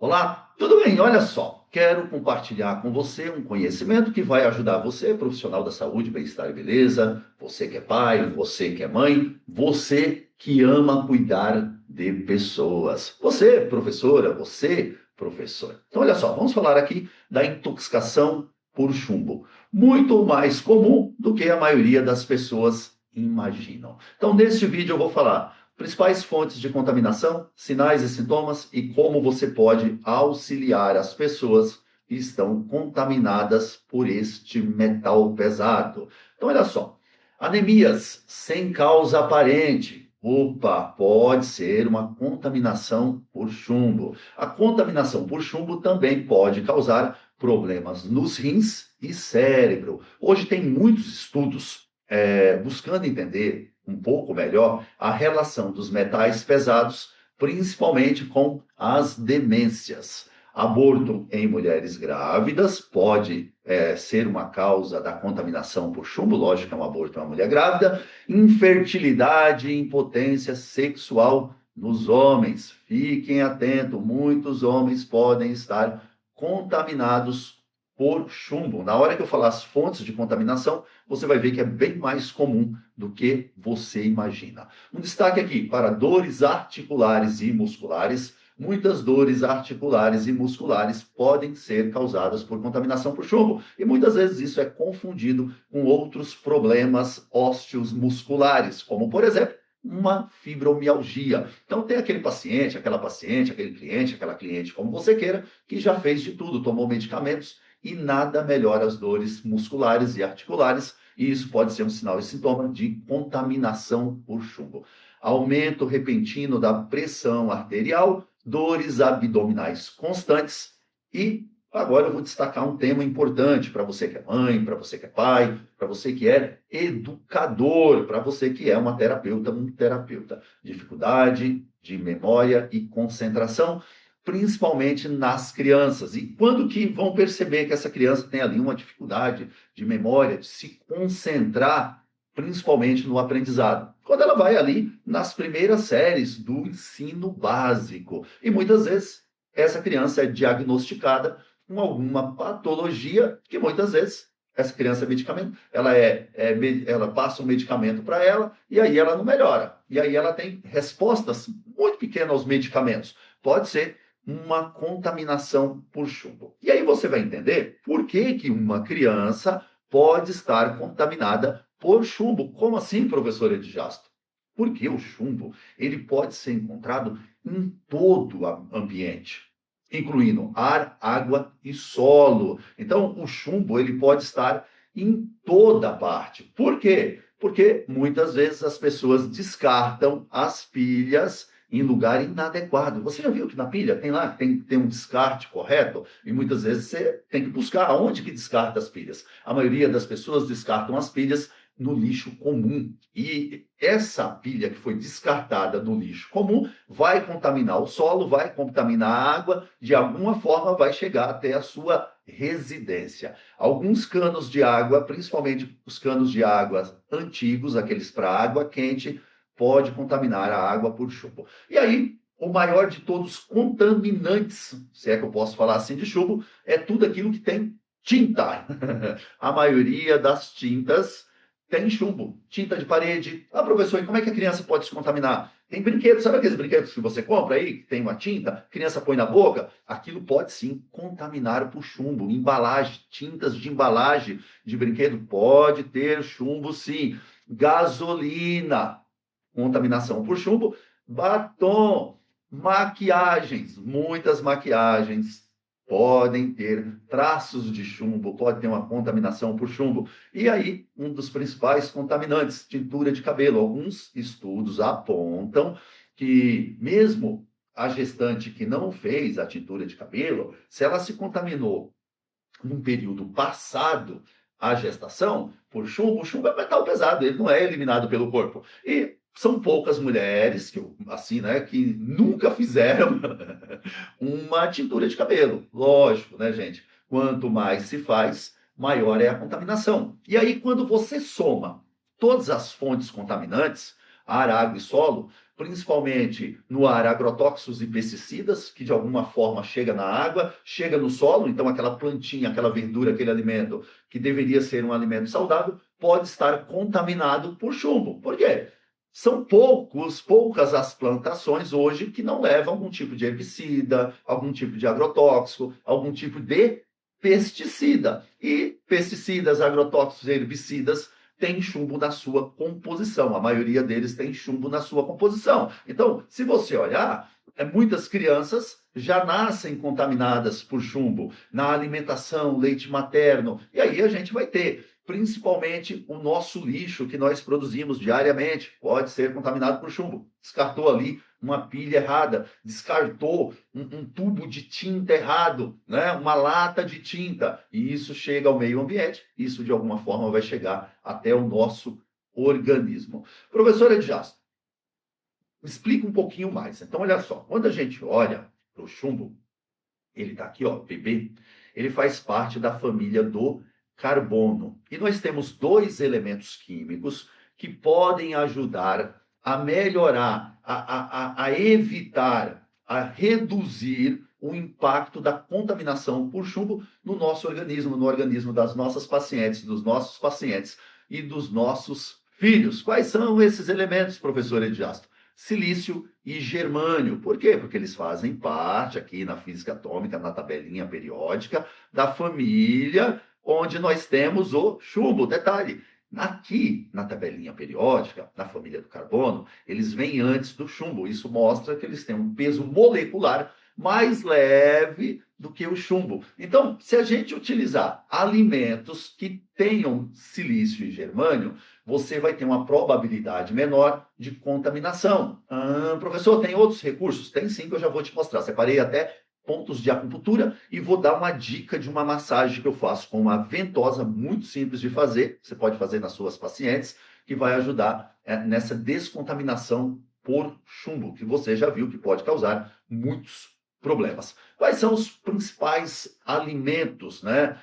Olá, tudo bem? Olha só, quero compartilhar com você um conhecimento que vai ajudar você, profissional da saúde, bem-estar e beleza, você que é pai, você que é mãe, você que ama cuidar de pessoas, você, professora, você, professor. Então, olha só, vamos falar aqui da intoxicação por chumbo, muito mais comum do que a maioria das pessoas imaginam. Então, neste vídeo eu vou falar principais fontes de contaminação, sinais e sintomas e como você pode auxiliar as pessoas que estão contaminadas por este metal pesado. Então, olha só, anemias sem causa aparente. Opa, pode ser uma contaminação por chumbo. A contaminação por chumbo também pode causar problemas nos rins e cérebro. Hoje tem muitos estudos buscando entender um pouco melhor a relação dos metais pesados, principalmente com as demências. Aborto em mulheres grávidas pode ser uma causa da contaminação por chumbo, lógico que é um aborto em uma mulher grávida. Infertilidade e impotência sexual nos homens. Fiquem atentos, muitos homens podem estar contaminados por chumbo. Na hora que eu falar as fontes de contaminação, você vai ver que é bem mais comum do que você imagina. Um destaque aqui para dores articulares e musculares. Muitas dores articulares e musculares podem ser causadas por contaminação por chumbo e muitas vezes isso é confundido com outros problemas ósseos musculares, como por exemplo, uma fibromialgia. Então tem aquele paciente, aquele cliente, aquela cliente, como você queira, que já fez de tudo, tomou medicamentos e nada melhora as dores musculares e articulares, e isso pode ser um sinal e sintoma de contaminação por chumbo. Aumento repentino da pressão arterial, dores abdominais constantes e agora eu vou destacar um tema importante para você que é mãe, para você que é pai, para você que é educador, para você que é uma terapeuta, um terapeuta. Dificuldade de memória e concentração, principalmente nas crianças. E quando que vão perceber que essa criança tem ali uma dificuldade de memória, de se concentrar, principalmente no aprendizado? Quando ela vai ali nas primeiras séries do ensino básico. E muitas vezes essa criança é diagnosticada com alguma patologia que muitas vezes essa criança é medicamento, ela passa um medicamento para ela e aí ela não melhora. E aí ela tem respostas muito pequenas aos medicamentos. Pode ser uma contaminação por chumbo. E aí você vai entender por que que uma criança pode estar contaminada por chumbo. Como assim, professor Edjasto? Porque o chumbo ele pode ser encontrado em todo o ambiente, incluindo ar, água e solo. Então, o chumbo ele pode estar em toda parte. Por quê? Porque muitas vezes as pessoas descartam as pilhas em lugar inadequado. Você já viu que na pilha tem lá, tem um descarte correto? E muitas vezes você tem que buscar aonde que descarta as pilhas. A maioria das pessoas descartam as pilhas no lixo comum. E essa pilha que foi descartada no lixo comum vai contaminar o solo, vai contaminar a água, de alguma forma vai chegar até a sua residência. Alguns canos de água, principalmente os canos de água antigos, aqueles para água quente, pode contaminar a água por chumbo. E aí, o maior de todos os contaminantes, se é que eu posso falar assim de chumbo, é tudo aquilo que tem tinta. A maioria das tintas tem chumbo, tinta de parede. Ah, professor, e como é que a criança pode se contaminar? Tem brinquedos, sabe aqueles brinquedos que você compra aí, que tem uma tinta, a criança põe na boca? Aquilo pode sim contaminar por chumbo. Embalagem, tintas de embalagem de brinquedo pode ter chumbo sim. Gasolina, contaminação por chumbo. Batom, maquiagens, muitas maquiagens podem ter traços de chumbo, pode ter uma contaminação por chumbo. E aí, um dos principais contaminantes, tintura de cabelo. Alguns estudos apontam que mesmo a gestante que não fez a tintura de cabelo, se ela se contaminou num período passado a gestação por chumbo, o chumbo é metal pesado, ele não é eliminado pelo corpo. E são poucas mulheres que, assim, né, que nunca fizeram uma tintura de cabelo. Lógico, né, gente? Quanto mais se faz, maior é a contaminação. E aí, quando você soma todas as fontes contaminantes, ar, água e solo, principalmente no ar, agrotóxicos e pesticidas, que de alguma forma chega na água, chega no solo, então aquela plantinha, aquela verdura, aquele alimento que deveria ser um alimento saudável, pode estar contaminado por chumbo. Por quê? São poucas as plantações hoje que não levam algum tipo de herbicida, algum tipo de agrotóxico, algum tipo de pesticida. E pesticidas, agrotóxicos e herbicidas têm chumbo na sua composição. A maioria deles tem chumbo na sua composição. Então, se você olhar, muitas crianças já nascem contaminadas por chumbo na alimentação, leite materno. E aí a gente vai ter principalmente o nosso lixo que nós produzimos diariamente pode ser contaminado por chumbo. Descartou ali uma pilha errada, descartou um tubo de tinta errado, né? Uma lata de tinta, e isso chega ao meio ambiente, isso de alguma forma vai chegar até o nosso organismo. Professor Edjasto, explica um pouquinho mais. Então, olha só, quando a gente olha para o chumbo, ele está aqui, ó, Pb, ele faz parte da família do carbono. E nós temos dois elementos químicos que podem ajudar a melhorar, a evitar, a reduzir o impacto da contaminação por chumbo no nosso organismo, no organismo das nossas pacientes, dos nossos pacientes e dos nossos filhos. Quais são esses elementos, professor Edjasto? Silício e germânio. Por quê? Porque eles fazem parte aqui na física atômica, na tabelinha periódica, da família onde nós temos o chumbo. Detalhe, aqui na tabelinha periódica, na família do carbono, eles vêm antes do chumbo. Isso mostra que eles têm um peso molecular mais leve do que o chumbo. Então, se a gente utilizar alimentos que tenham silício e germânio, você vai ter uma probabilidade menor de contaminação. Professor, tem outros recursos? Tem sim, que eu já vou te mostrar. Separei até pontos de acupuntura e vou dar uma dica de uma massagem que eu faço com uma ventosa muito simples de fazer. Você pode fazer nas suas pacientes, que vai ajudar nessa descontaminação por chumbo, que você já viu que pode causar muitos problemas. Quais são os principais alimentos, né,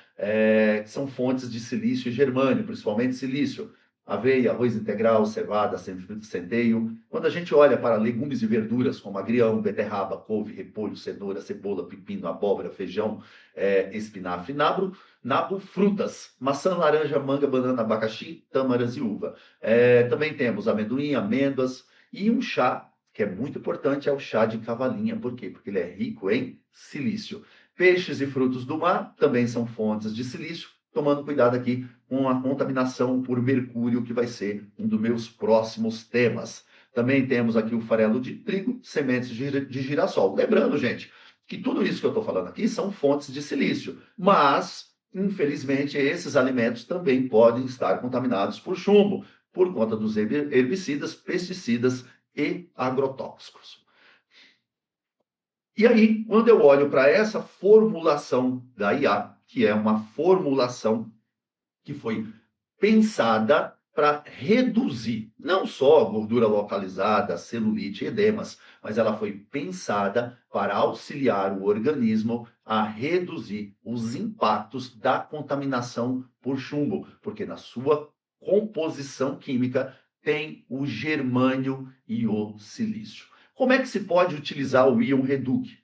que são fontes de silício e germânio, principalmente silício? Aveia, arroz integral, cevada, centeio. Quando a gente olha para legumes e verduras como agrião, beterraba, couve, repolho, cenoura, cebola, pepino, abóbora, feijão, espinafre, nabo, frutas, maçã, laranja, manga, banana, abacaxi, tâmaras e uva. Também temos amendoim, amêndoas e um chá que é muito importante, é o chá de cavalinha. Por quê? Porque ele é rico em silício. Peixes e frutos do mar também são fontes de silício, tomando cuidado aqui com a contaminação por mercúrio, que vai ser um dos meus próximos temas. Também temos aqui o farelo de trigo, sementes de girassol. Lembrando, gente, que tudo isso que eu estou falando aqui são fontes de silício, mas, infelizmente, esses alimentos também podem estar contaminados por chumbo, por conta dos herbicidas, pesticidas e agrotóxicos. E aí, quando eu olho para essa formulação da IA, que é uma formulação que foi pensada para reduzir não só a gordura localizada, celulite e edemas, mas ela foi pensada para auxiliar o organismo a reduzir os impactos da contaminação por chumbo, porque na sua composição química tem o germânio e o silício. Como é que se pode utilizar o Ion Reduc?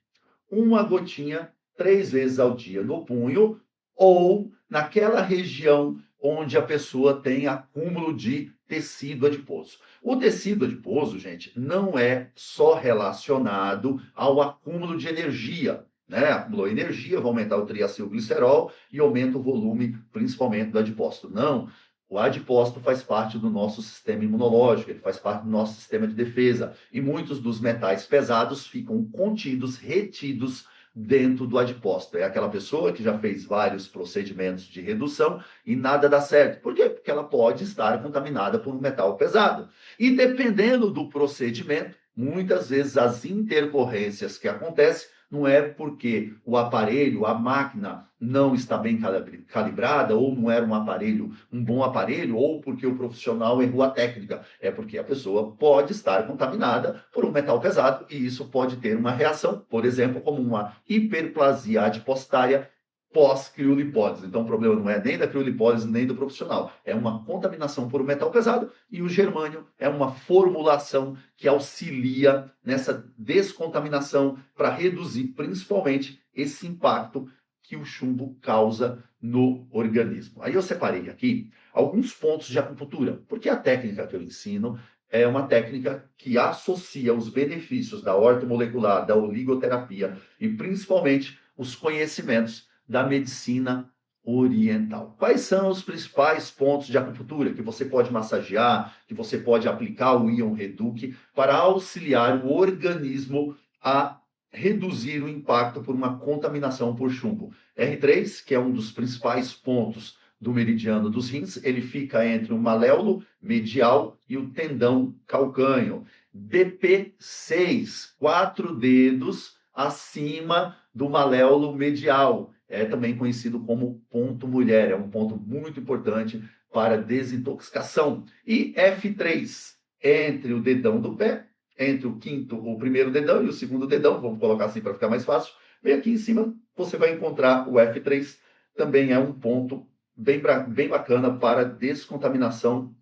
Uma gotinha 3 vezes ao dia no punho ou naquela região onde a pessoa tem acúmulo de tecido adiposo. O tecido adiposo, gente, não é só relacionado ao acúmulo de energia, né? Acumulou energia, vai aumentar o triacilglicerol e aumenta o volume, principalmente do adipócito. Não. O adipócito faz parte do nosso sistema imunológico, ele faz parte do nosso sistema de defesa. E muitos dos metais pesados ficam contidos, retidos dentro do adipócito. É aquela pessoa que já fez vários procedimentos de redução e nada dá certo. Por quê? Porque ela pode estar contaminada por um metal pesado. E dependendo do procedimento, muitas vezes as intercorrências que acontecem não é porque o aparelho, a máquina não está bem calibrada, ou não era um bom aparelho, ou porque o profissional errou a técnica. É porque a pessoa pode estar contaminada por um metal pesado, e isso pode ter uma reação, por exemplo, como uma hiperplasia adipositária pós-criolipólise. Então, o problema não é nem da criolipólise, nem do profissional. É uma contaminação por um metal pesado e o germânio é uma formulação que auxilia nessa descontaminação para reduzir, principalmente, esse impacto que o chumbo causa no organismo. Aí eu separei aqui alguns pontos de acupuntura, porque a técnica que eu ensino é uma técnica que associa os benefícios da ortomolecular, da oligoterapia e principalmente os conhecimentos da medicina oriental. Quais são os principais pontos de acupuntura que você pode massagear, que você pode aplicar o Ion Reduc para auxiliar o organismo a reduzir o impacto por uma contaminação por chumbo? R3, que é um dos principais pontos do meridiano dos rins, ele fica entre o maléolo medial e o tendão calcâneo. BP6, 4 dedos acima do maléolo medial. É também conhecido como ponto mulher, é um ponto muito importante para desintoxicação. E F3, entre o dedão do pé, entre o primeiro dedão e o segundo dedão, vamos colocar assim para ficar mais fácil, bem aqui em cima você vai encontrar o F3, também é um ponto bem bacana para descontaminação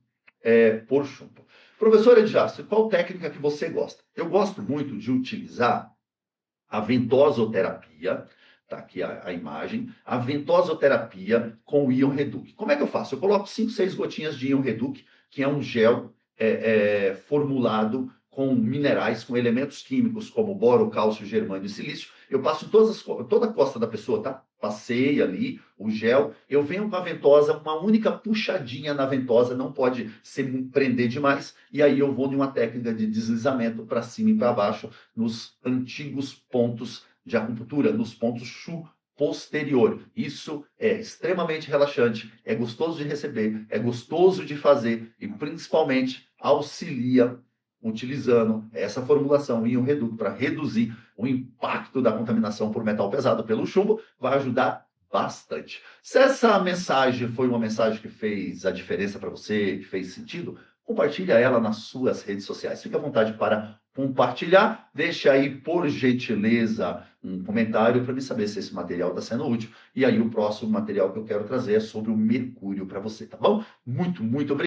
por chumbo. Professor Edjácio, qual técnica que você gosta? Eu gosto muito de utilizar a ventosoterapia, tá aqui a imagem, a ventosoterapia com o Ion Reduc. Como é que eu faço? Eu coloco 5, 6 gotinhas de Ion Reduc, que é um gel formulado com minerais, com elementos químicos como boro, cálcio, germânio e silício. Eu passo em toda a costa da pessoa, tá? Passei ali o gel, eu venho com a ventosa, uma única puxadinha na ventosa, não pode se prender demais, e aí eu vou em uma técnica de deslizamento para cima e para baixo, nos antigos pontos de acupuntura, nos pontos Chu posterior. Isso é extremamente relaxante, é gostoso de receber, é gostoso de fazer e principalmente auxilia utilizando essa formulação Ion Reduc para reduzir o impacto da contaminação por metal pesado pelo chumbo, vai ajudar bastante. Se essa mensagem foi uma mensagem que fez a diferença para você, que fez sentido, compartilha ela nas suas redes sociais. Fique à vontade para compartilhar. Deixa aí, por gentileza, um comentário para me saber se esse material está sendo útil. E aí o próximo material que eu quero trazer é sobre o mercúrio para você, tá bom? Muito obrigado.